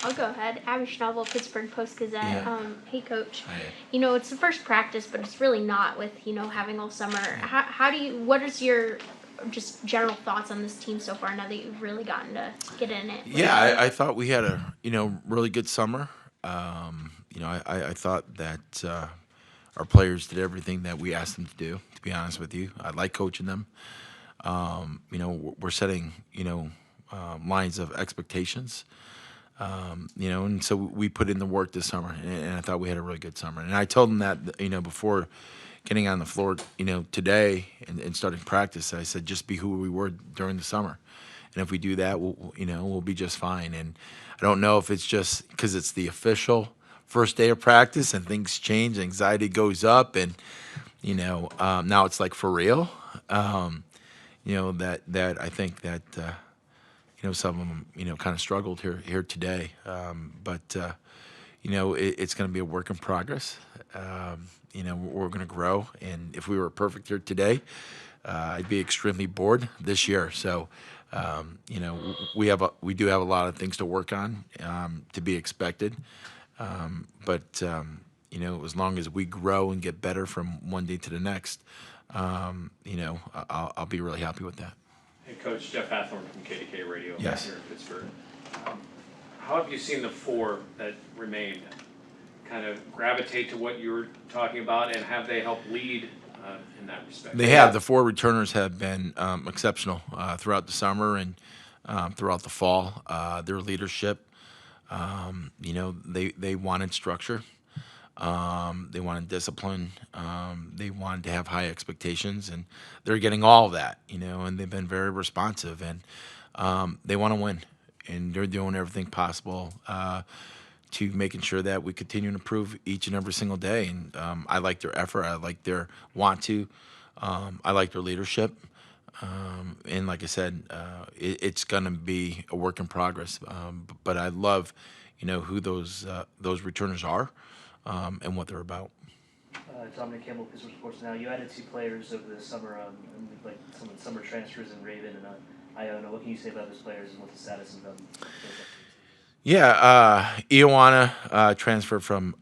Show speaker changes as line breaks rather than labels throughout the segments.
I'll go ahead. Abby Schnabel, Pittsburgh Post-Gazette.
Yeah.
Hey, Coach.
Hi.
It's the first practice, but it's really not with, having all summer. What is your just general thoughts on this team so far now that you've really gotten to get in it?
Yeah, I thought we had a really good summer. I thought that our players did everything that we asked them to do. To be honest with you, I like coaching them. We're setting lines of expectations. And so we put in the work this summer, and I thought we had a really good summer. And I told them that before getting on the floor, today and starting practice. I said just be who we were during the summer. And if we do that, we'll be just fine. And I don't know if it's just because it's the official first day of practice and things change, anxiety goes up, and now it's like for real. That I think that some of them kind of struggled here today, it's going to be a work in progress. We're going to grow, and if we were perfect here today, I'd be extremely bored this year. So. We do have a lot of things to work on, to be expected. As long as we grow and get better from one day to the next, I'll be really happy with that.
Hey, Coach, Jeff Hathorn from KDK Radio
Yes.
here in Pittsburgh. How have you seen the four that remained kind of gravitate to what you were talking about, and have they helped lead in that respect?
They have. The four returners have been exceptional throughout the summer and throughout the fall. Their leadership, they wanted structure. They wanted discipline. They wanted to have high expectations, and they're getting all of that, and they've been very responsive, and they want to win, and they're doing everything possible to making sure that we continue to improve each and every single day. And I like their effort. I like their want to. I like their leadership. And like I said, it's going to be a work in progress. But I love, who those returners are and what they're about.
Dominic Campbell, Pittsburgh Sports Now. You added 2 players over the summer, like some summer transfers in Raven and Iona. What can you say about those players and what the status of them is?
Yeah, Ioana transferred from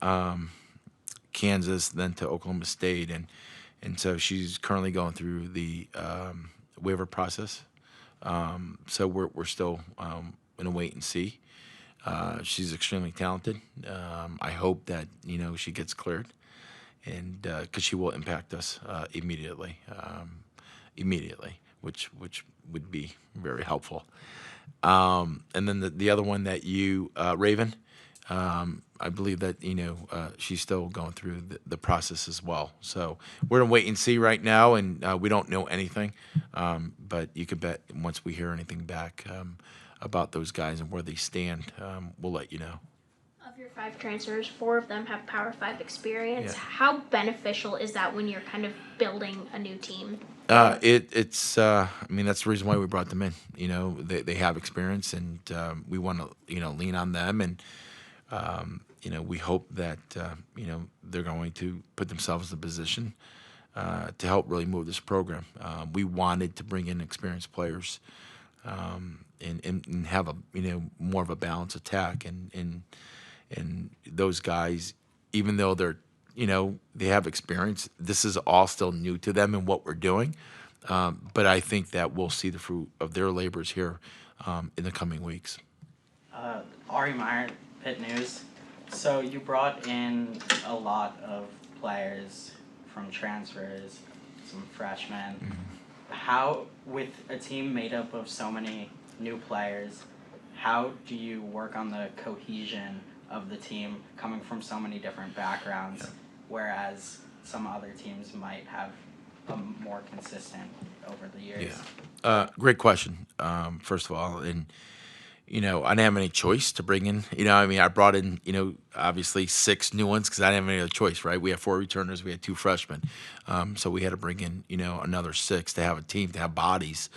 Kansas, then to Oklahoma State, and so she's currently going through the waiver process. So we're still in a wait and see. She's extremely talented. I hope that she gets cleared, and because she will impact us immediately, which would be very helpful. And then the other one that Raven, I believe that she's still going through the process as well. So we're in wait and see right now, and we don't know anything. But you can bet once we hear anything back about those guys and where they stand, we'll let you know.
Of your 5 transfers, 4 of them have Power 5 experience.
Yeah.
How beneficial is that when you're kind of building a new team?
It's that's the reason why we brought them in. They have experience, and we want to lean on them, and we hope that they're going to put themselves in a position to help really move this program. We wanted to bring in experienced players and have a more of a balanced attack, and those guys, even though they're they have experience, this is all still new to them and what we're doing. But I think that we'll see the fruit of their labors here in the coming weeks.
Ari Meyer, Pitt News. So you brought in a lot of players from transfers, some freshmen.
Mm-hmm.
How, with a team made up of so many new players, how do you work on the cohesion of the team coming from so many different backgrounds, whereas some other teams might have a more consistent over the years?
Yeah. Great question, first of all. And, I didn't have any choice to bring in. I brought in, obviously 6 new ones because I didn't have any other choice, right? We had 4 returners. We had 2 freshmen. So we had to bring in, another 6 to have a team, to have bodies,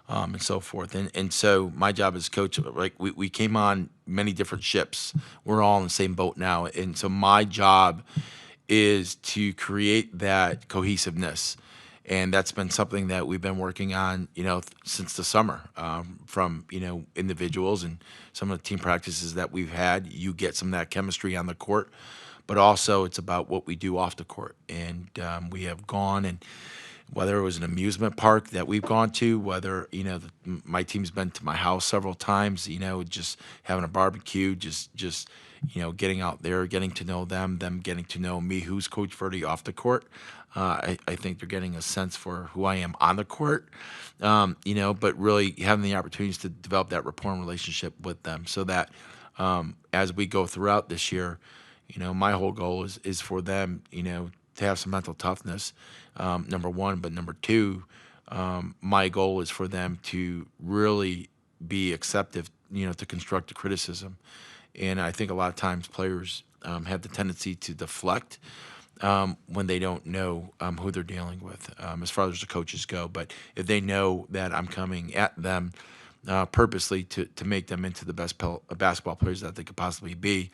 and so forth. And so my job as coach, like we came on many different ships. We're all in the same boat now. And so my job is to create that cohesiveness And that's been something that we've been working on, since the summer, from, individuals and some of the team practices that we've had. You get some of that chemistry on the court, but also it's about what we do off the court. And we have gone, and whether it was an amusement park that we've gone to, whether, my team's been to my house several times, just having a barbecue, just getting out there, getting to know them getting to know me, who's Coach Verdi off the court. I think they're getting a sense for who I am on the court, but really having the opportunities to develop that rapport and relationship with them so that as we go throughout this year, my whole goal is for them, to have some mental toughness, number one, but number two, my goal is for them to really be acceptive, to constructive criticism. And I think a lot of times players have the tendency to deflect when they don't know who they're dealing with, as far as the coaches go. But if they know that I'm coming at them purposely to make them into the best basketball players that they could possibly be,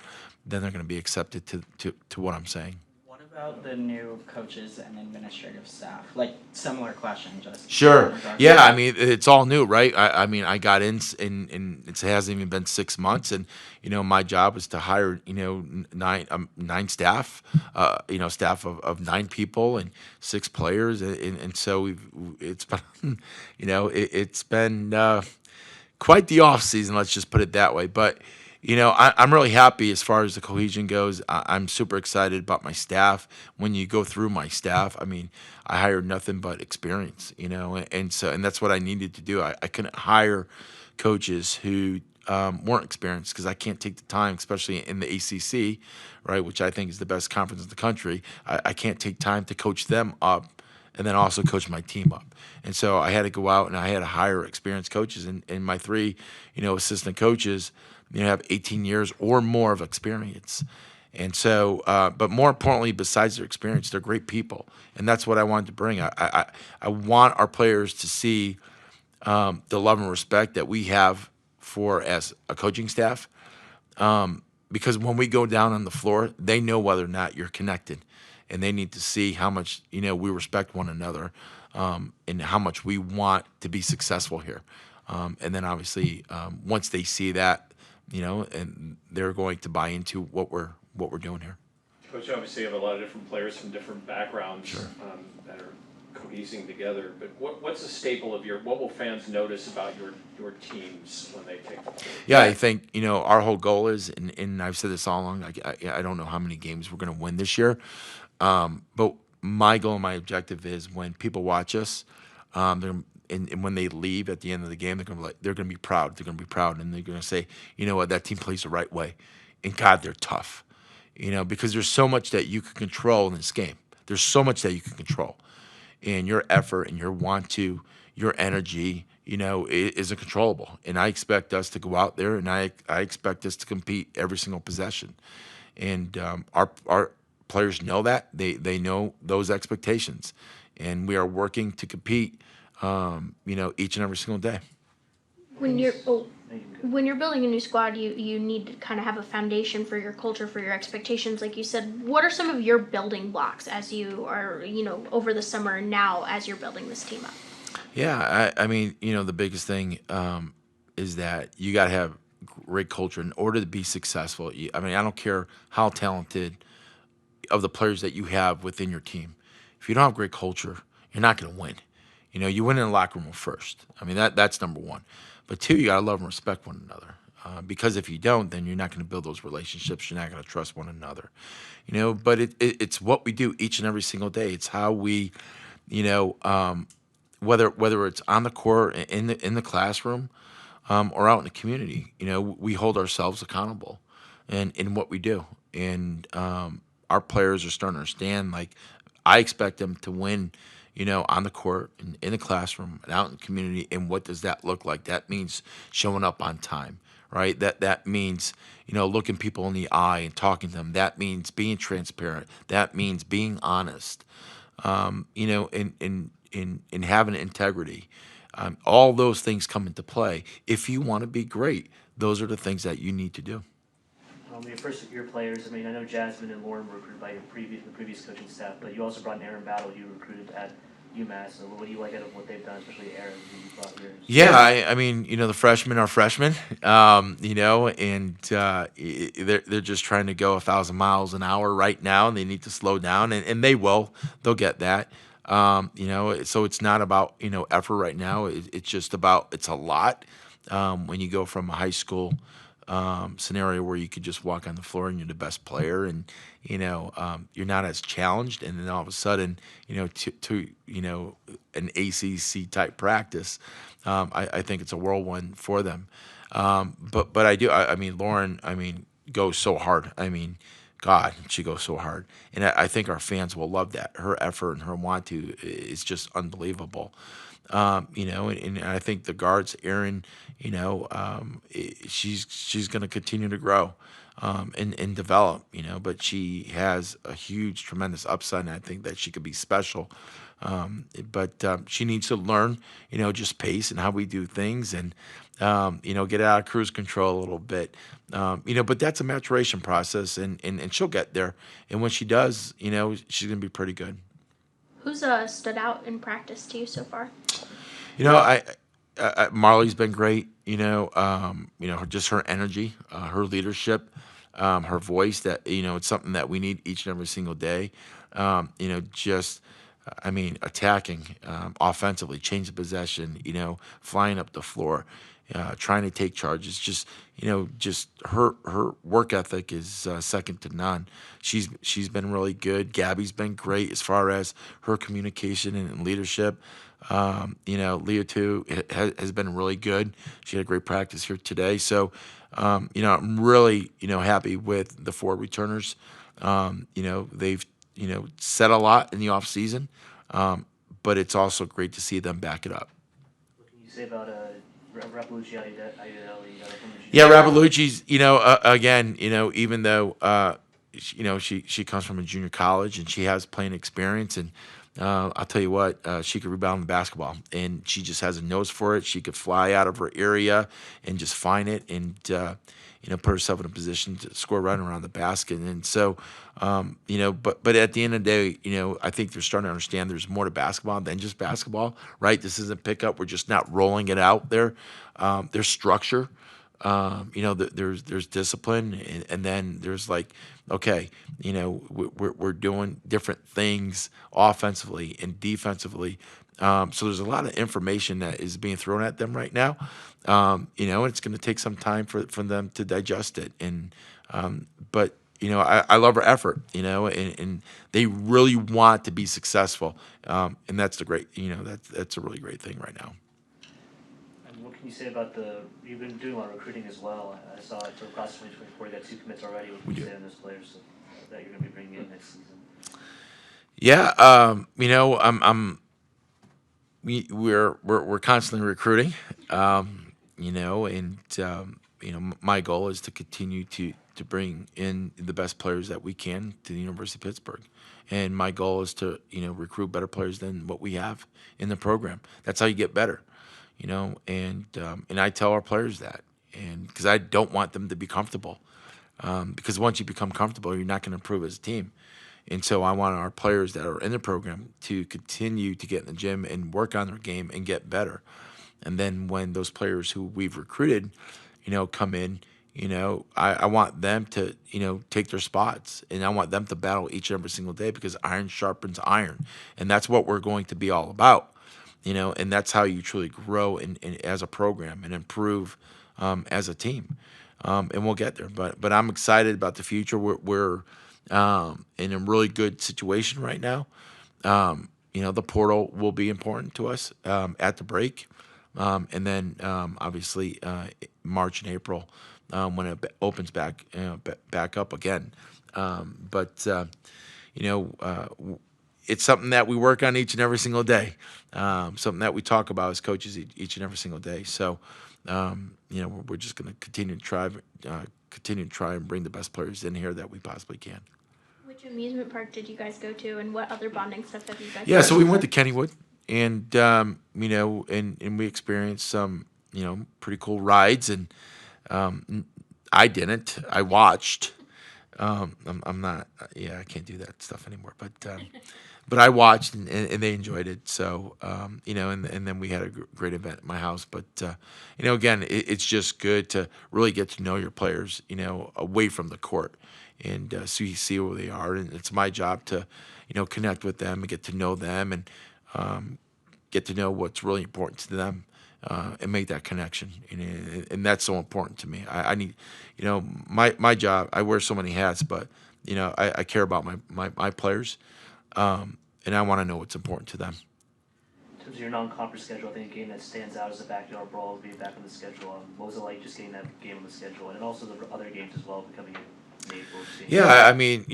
then they're going to be accepted to what I'm saying.
What about the new coaches and administrative staff? Like, similar question, just.
Sure.
in regards
Yeah.
to-
I mean, it's all new, right? I got in, and it hasn't even been 6 months, and my job is to hire nine staff, staff of 9 people and 6 players, and so it's been, it's been quite the off season. Let's just put it that way. But I'm really happy as far as the cohesion goes. I'm super excited about my staff. When you go through my staff, I mean, I hired nothing but experience, and that's what I needed to do. I couldn't hire coaches who weren't experienced because I can't take the time, especially in the ACC, right, which I think is the best conference in the country. I can't take time to coach them up and then also coach my team up. And so I had to go out and I had to hire experienced coaches, and my 3, assistant coaches, have 18 years or more of experience. And so, but more importantly, besides their experience, they're great people, and that's what I wanted to bring. I want our players to see the love and respect that we have for as a coaching staff, because when we go down on the floor, they know whether or not you're connected, and they need to see how much we respect one another, and how much we want to be successful here. And then obviously, once they see that, and they're going to buy into what we're doing here.
Coach, obviously you have a lot of different players from different backgrounds.
Sure.
That are cohesing together, but what's a staple of what will fans notice about your teams when they take the court?
Yeah, I think our whole goal is, and I've said this all along. I don't know how many games we're going to win this year, but my goal and my objective is when people watch us, and when they leave at the end of the game, they're going to be proud. They're going to be proud, and they're going to say, you know what, that team plays the right way, and God, they're tough. Because there's so much that you can control in this game. There's so much that you can control, and your effort and your want to, your energy, isn't controllable. And I expect us to go out there, and I expect us to compete every single possession. And our players know that. They know those expectations, and we are working to compete, each and every single day.
When you're building a new squad, you need to kind of have a foundation for your culture, for your expectations, like you said. What are some of your building blocks as you are, over the summer and now as you're building this team up?
Yeah, I mean, the biggest thing is that you got to have great culture in order to be successful. I mean, I don't care how talented of the players that you have within your team. If you don't have great culture, you're not going to win. You win in the locker room first. I mean, that's number one. But 2, you got to love and respect one another. Because if you don't, then you're not going to build those relationships. You're not going to trust one another. But it's what we do each and every single day. It's how we, whether it's on the court, in the classroom, or out in the community, we hold ourselves accountable in what we do. And our players are starting to understand, like, I expect them to win, on the court, in the classroom, and out in the community. And what does that look like? That means showing up on time, right? That means, looking people in the eye and talking to them. That means being transparent. That means being honest, and having integrity. All those things come into play. If you want to be great, those are the things that you need to do.
Your first-year players, I know Jasmine and Lauren were recruited by the previous coaching staff, but you also brought in Aaron Battle, you recruited at UMass. So what do you like out of what they've done, especially Aaron, who you brought here?
Yeah, I mean, the freshmen are freshmen, and they're just trying to go 1,000 miles an hour right now, and they need to slow down, and they will. They'll get that. So it's not about effort right now. It's just about it's a lot when you go from a high school scenario where you could just walk on the floor and you're the best player, and you're not as challenged, and then all of a sudden, to an ACC type practice. I think it's a whirlwind for them. But I mean, Lauren, goes so hard. I mean, God, she goes so hard, and I think our fans will love that. Her effort and her want to is just unbelievable. And I think the guards, Erin, she's going to continue to grow and develop, but she has a huge, tremendous upside, and I think that she could be special. But she needs to learn, just pace and how we do things, and get out of cruise control a little bit. But that's a maturation process, and she'll get there. And when she does, she's going to be pretty good.
Who's stood out in practice to you so far?
Marley's been great. Just her energy, her leadership, her voice. That it's something that we need each and every single day. Attacking offensively, change the possession. Flying up the floor, trying to take charges. Just her work ethic is second to none. She's been really good. Gabby's been great as far as her communication and leadership. Leah too has been really good. She had a great practice here today. So, I'm really happy with the four returners. They've said a lot in the off season, but it's also great to see them back it up.
What can you say about Rappalucci, Ayudelli?
Yeah, Rappalucci's, again, even though, she comes from a junior college and she has playing experience, and I'll tell you what, she could rebound the basketball, and she just has a nose for it. She could fly out of her area and just find it, and put herself in a position to score right around the basket. And so, but at the end of the day, I think they're starting to understand there's more to basketball than just basketball, right? This isn't pickup. We're just not rolling it out there. There's structure. There's discipline, and then there's like, okay, we're doing different things offensively and defensively. So there's a lot of information that is being thrown at them right now. It's going to take some time for them to digest it. But I love her effort, and they really want to be successful. And that's that's a really great thing right now.
And what can you say about you've been doing a lot of recruiting as well. I saw it for class 2024, you got 2 commits already. What can you say on those players that you're going to be bringing in next season?
Yeah, we're constantly recruiting, my goal is to continue to bring in the best players that we can to the University of Pittsburgh, and my goal is to recruit better players than what we have in the program. That's how you get better, and I tell our players that, and because I don't want them to be comfortable, because once you become comfortable, you're not going to improve as a team. And so I want our players that are in the program to continue to get in the gym and work on their game and get better. And then when those players who we've recruited, come in, I want them to, take their spots, and I want them to battle each and every single day, because iron sharpens iron. And that's what we're going to be all about, and that's how you truly grow as a program and improve as a team. And we'll get there. But I'm excited about the future. We're in a really good situation right now. The portal will be important to us at the break, and then obviously March and April when it opens back up again. It's something that we work on each and every single day. Something that we talk about as coaches each and every single day. So, we're just going to continue to try and bring the best players in here that we possibly can.
Which amusement park did you guys go to, and what other bonding stuff have you guys
Yeah,
done?
so we went to Kennywood, and and we experienced some pretty cool rides, and I didn't. I watched. I'm not. Yeah, I can't do that stuff anymore. but I watched and they enjoyed it. So and then we had a great event at my house. But again, it's just good to really get to know your players, away from the court, and so you see where they are. And it's my job to, connect with them and get to know them and get to know what's really important to them. And make that connection, and that's so important to me. I need, my job. I wear so many hats, but I care about my players, and I want to know what's important to them.
In terms of your non-conference schedule, I think a game that stands out as the backyard brawl will be back on the schedule. What was it like just getting that game on the schedule, and also the other games as well becoming in April?
Yeah, I mean,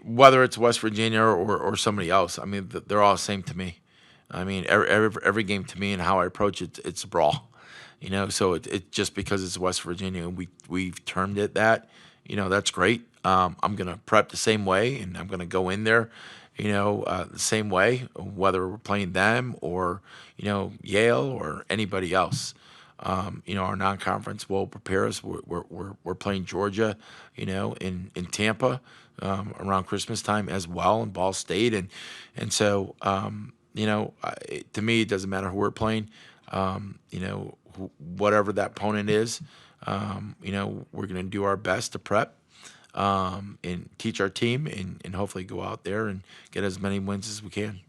whether it's West Virginia or somebody else, I mean, they're all the same to me. I mean, every game to me and how I approach it, it's a brawl. So it just because it's West Virginia, and we've termed it that. That's great. I'm gonna prep the same way, and I'm gonna go in there, the same way, whether we're playing them or Yale or anybody else. Our non-conference will prepare us. We're playing Georgia, in Tampa, around Christmas time as well, in Ball State, and so to me it doesn't matter who we're playing. Whatever that opponent is, we're going to do our best to prep, and teach our team, and hopefully go out there and get as many wins as we can.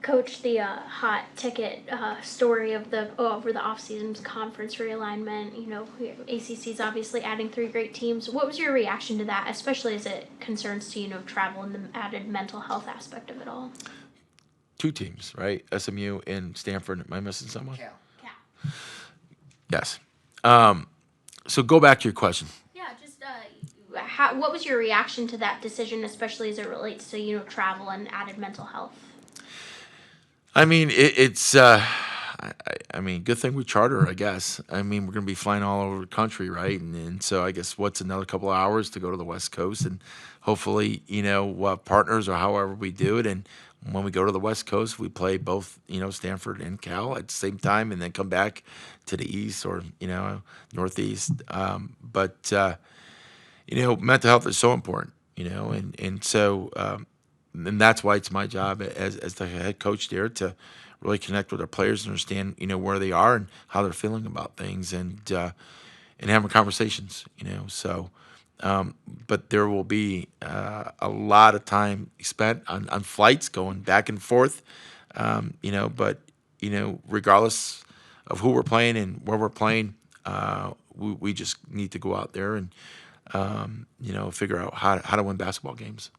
Coach, the hot ticket story of over the offseason's conference realignment, ACC's obviously adding 3 great teams. What was your reaction to that, especially as it concerns to, travel and the added mental health aspect of it all?
2 teams, right? SMU and Stanford. Am I missing someone?
Yeah.
Yes. So go back to your question.
Yeah, just what was your reaction to that decision, especially as it relates to, travel and added mental health?
I mean, I mean, good thing we charter, I guess. I mean, we're going to be flying all over the country, right? And so I guess what's another couple of hours to go to the West Coast, and hopefully, we'll have partners or however we do it. And when we go to the West Coast, we play both, Stanford and Cal at the same time, and then come back to the East or, Northeast. But mental health is so important, and so. And that's why it's my job as the head coach there to really connect with our players and understand where they are and how they're feeling about things, and having conversations. So but there will be a lot of time spent on flights going back and forth. But regardless of who we're playing and where we're playing, we just need to go out there and figure out how to win basketball games.